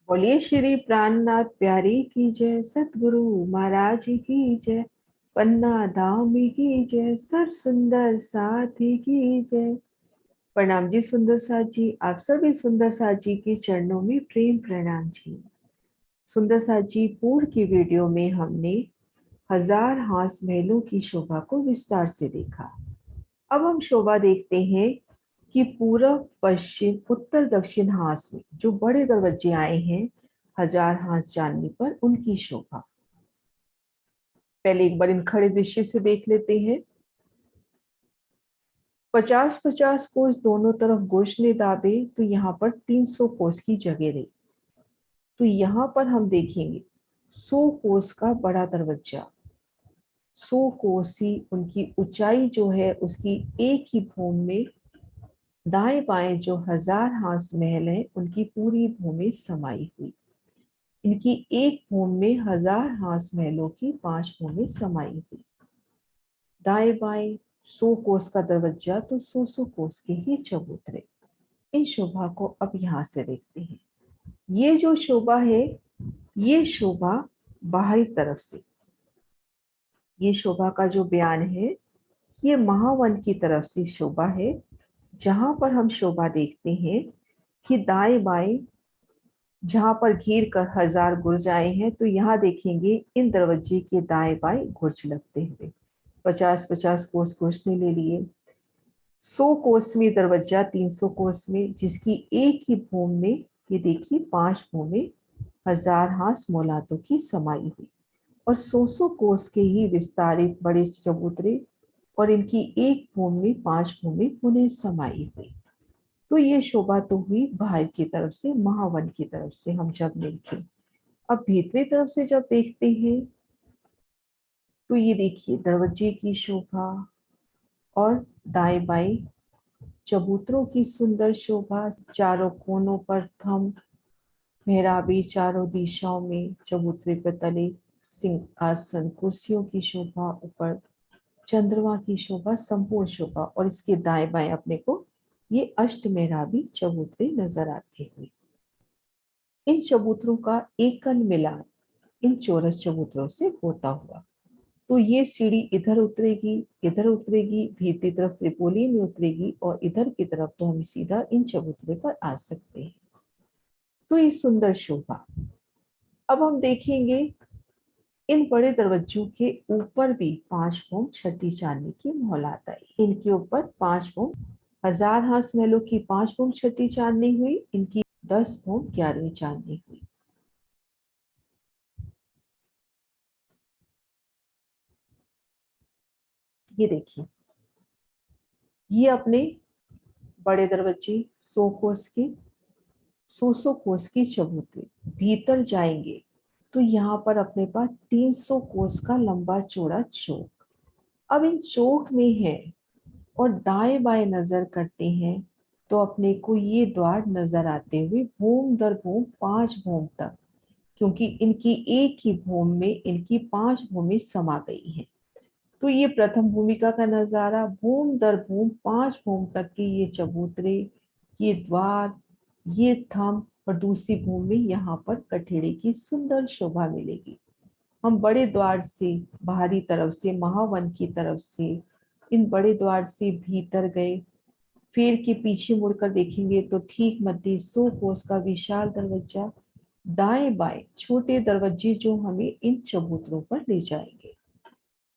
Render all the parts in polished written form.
बोलिए श्री प्राणनाथ प्यारी की जय, सतगुरु महाराज की जय, पन्ना धाम की जय, सर सुंदर साथी की जय। प्रणाम जी सुंदर साथ जी, आप सभी सुंदर साथ जी के चरणों में प्रेम प्रणाम जी। सुंदर साथ जी, पूर्व की वीडियो में हमने हजार हांस महलों की शोभा को विस्तार से देखा। अब हम शोभा देखते हैं कि पूर्व पश्चिम उत्तर दक्षिण हांस में जो बड़े दरवाजे आए हैं हजार हांस जानने पर उनकी शोभा। पहले एक बार इन खड़े दृश्य से देख लेते हैं। 50-50 कोस दोनों तरफ गोश ने दाबे तो यहाँ पर 300 कोस की जगह रही। तो यहाँ पर हम देखेंगे 100 कोस का बड़ा दरवाजा, 100 कोस ही उनकी ऊंचाई जो है उसकी एक ही भूमि में दाएं बाएं जो हजार हांस महल है उनकी पूरी भूमि समाई हुई। इनकी एक भूमि में हजार हांस महलों की 5 भूमि समाई हुई। दाएं बाएं 100 कोस का दरवाजा तो 100 कोस के ही चबूतरे। इन शोभा को अब यहाँ से देखते हैं। ये जो शोभा है ये शोभा बाहरी तरफ से, ये शोभा का जो बयान है ये महावन की तरफ से शोभा है। जहां पर हम शोभा देखते हैं कि दाएं बाएं जहां पर घेर कर हजार गुर्ज आए हैं, तो यहाँ देखेंगे इन दरवाजे के दाएं बाएं गुर्ज लगते हुए 50-50 कोस कोस ने ले लिए। 100 कोस में दरवाजा, 300 कोस में, जिसकी एक ही भूमि में ये देखिए 5 भूमि हजार हांस मौलातों की समाई हुई और 100 कोस के ही विस्तारित बड़े चबूतरे और इनकी एक भूमि में 5 भूमि पुनः समाई हुई। तो ये शोभा तो हुई बाहर की तरफ से, महावन की तरफ से हम जब देखें। अब भीतरी तरफ से जब देखते हैं तो ये देखिए दरवाजे की शोभा और दाएं बाएं चबूतरों की सुंदर शोभा। चारों कोनों पर थम मेहराबी, चारों दिशाओं में चबूतरे पर तले सिंहासन, कुर्सियों की शोभा, ऊपर चंद्रमा की शोभा, संपूर्ण शोभा। और इसके दाएं बाएं अपने को ये अष्ट मेहराबी चबूतरे नजर आते हुए। इन चबूतरों का एकल मिलान इन चौरस चबूतरों से होता हुआ। तो ये सीढ़ी इधर उतरेगी, इधर उतरेगी, भीतरी तरफ त्रिपोली में उतरेगी और इधर की तरफ तो हम सीधा इन चबूतरे पर आ सकते हैं। तो ये सुंदर शोभा। अब हम देखेंगे इन बड़े दरवाजों के ऊपर भी 5 भूम छठी चांदी की मोहलात आई। इनके ऊपर 5 भूम हजार हांस महलों की 5 भूम छठी चांदनी हुई, इनकी 10 भूम 11वीं चांदनी हुई। ये देखिए, ये अपने बड़े दरवाजे 100 कोस के, 100 कोस की चबूतरे। भीतर जाएंगे तो यहाँ पर अपने पास 300 कोस का लंबा चौड़ा चौक। अब इन चौक में है और दाएं बाएं नजर करते हैं तो अपने को ये द्वार नजर आते हुए भूम दर भूम 5 भूम तक, क्योंकि इनकी एक ही भूम में इनकी 5 भूमि समा गई है। तो ये प्रथम भूमिका का नजारा, भूम दर भूम 5 भूम तक के ये चबूतरे, ये द्वार, ये थम और दूसरी भूमि में यहाँ पर कठेड़े की सुंदर शोभा मिलेगी। हम बड़े द्वार से बाहरी तरफ से महावन की तरफ से इन बड़े द्वार से भीतर गए, फिर के पीछे मुड़कर देखेंगे तो ठीक मध्य 100 कोस का विशाल दरवाजा, दाएं बाएं छोटे दरवाजे जो हमें इन चबूतरों पर ले जाएंगे।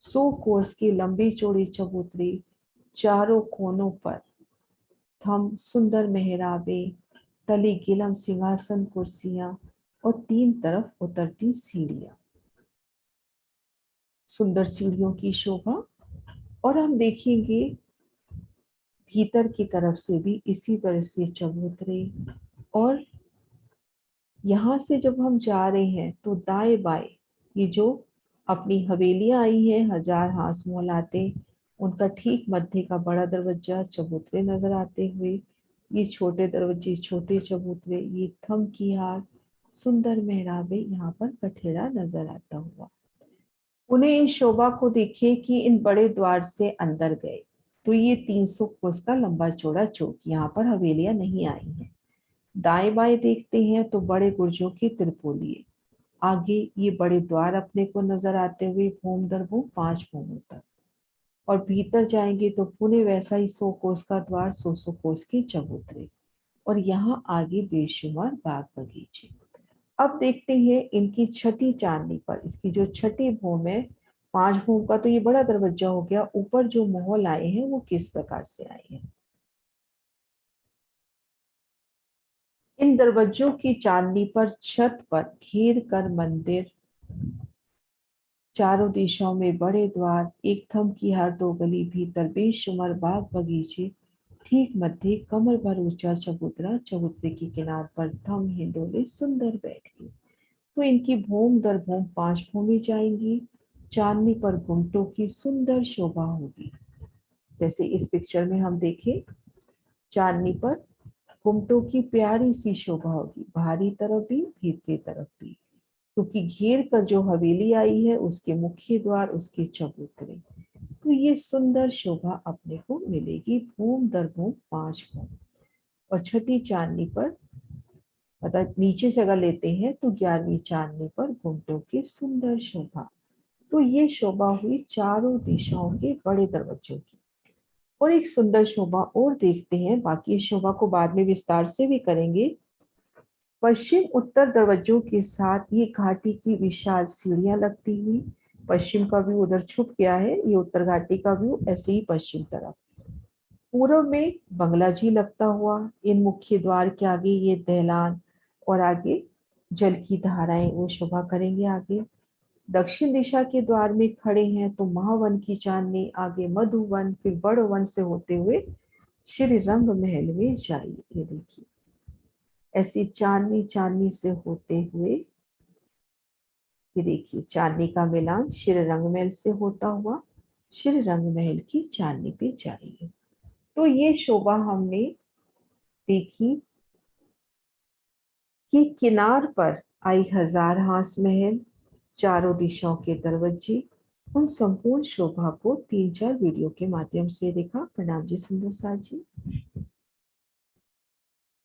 100 कोस के लंबे चौड़े चबूतरे, चारों कोनों पर थम सुंदर मेहराबे, तले गिलम सिंहासन कुर्सियां और 3 तरफ उतरती सीढ़ियां, सुंदर सीढ़ियों की शोभा। और हम देखेंगे भीतर की तरफ से भी इसी तरह से चबूतरे। और यहाँ से जब हम जा रहे हैं तो दाएं बाएं ये जो अपनी हवेलियां आई हैं हजार हांस मोहलाते, उनका ठीक मध्य का बड़ा दरवाजा चबूतरे नजर आते हुए, ये छोटे दरवाजे छोटे चबूतरे, ये थम की हार सुंदर मेहराबे, यहाँ पर कठेड़ा नजर आता हुआ। उन्हें इस शोभा को देखिए कि इन बड़े द्वार से अंदर गए तो ये 300 कोस का लंबा चौड़ा चौक, यहाँ पर हवेलियां नहीं आई हैं। दाएं बाएं देखते हैं तो बड़े बुर्जों की त्रिपोली। आगे ये बड़े द्वार अपने को नजर आते हुए भूम दर भूम 5 भूमों तक। और भीतर जाएंगे तो पुणे वैसा ही 100 कोस का द्वार, 100 कोस की चबूतरे। और यहाँ आगे बेशुमार बाग बगीचे। अब देखते हैं इनकी छठी चांदनी पर, इसकी जो छठी भूम है, 5 भूम का तो ये बड़ा दरवाजा हो गया, ऊपर जो महल आए हैं वो किस प्रकार से आए हैं। इन दरवाजों की चांदनी पर छत पर घेर कर मंदिर, चारों दिशाओं में बड़े द्वार, एक थम की हर 2 गली, भीतर बेशुमार बाग बगीचे, ठीक मध्य कमर भर ऊंचा चबूतरा, चबूतरे के किनार पर थम हिंडोले सुंदर बैठे। तो इनकी भूम दर भूम 5 भूमि जाएंगी। चांदनी पर गुंटों की सुंदर शोभा होगी। जैसे इस पिक्चर में हम देखें, चांदनी पर गुंटों की प्यारी सी शोभा होगी, बाहरी तरफ भी भीतरी तरफ भी, क्योंकि घेर कर जो हवेली आई है उसके मुख्य द्वार, उसके चबूतरे। तो ये सुंदर शोभा अपने को मिलेगी भूम दर भूम 5 भूम। और छठी चांदनी पर, मतलब नीचे से अगर लेते हैं तो 11वीं चांदनी पर घुंटों की सुंदर शोभा। तो ये शोभा हुई चारों दिशाओं के बड़े दरवाजों की। और एक सुंदर शोभा और देखते हैं, बाकी इस शोभा को बाद में विस्तार से भी करेंगे। पश्चिम उत्तर दरवाजों के साथ ये घाटी की विशाल सीढ़ियां लगती हुई, पश्चिम का व्यू उधर छुप गया है, ये उत्तर घाटी का व्यू ऐसे ही पश्चिम तरफ। पूर्व में बंगला जी लगता हुआ, इन मुख्य द्वार के आगे ये दहलान, और आगे जल की धाराएं वो शोभा करेंगे आगे। दक्षिण दिशा के द्वार में खड़े हैं तो महावन की चांदनी आगे मधुवन, फिर बड़ वन से होते हुए श्री रंग महल में जाइए। ये देखिए ऐसी चांदनी चांदनी से होते हुए, ये देखिए चांदनी का मिलान श्री रंग महल से होता हुआ श्री रंग महल की चांदनी पे जाइए। तो ये शोभा हमने देखी कि किनार पर आई हजार हास महल, चारों दिशाओं के दरवाजे, उन संपूर्ण शोभा को 3-4 वीडियो के माध्यम से देखा। प्रणाम जी सुंदर साथ जी।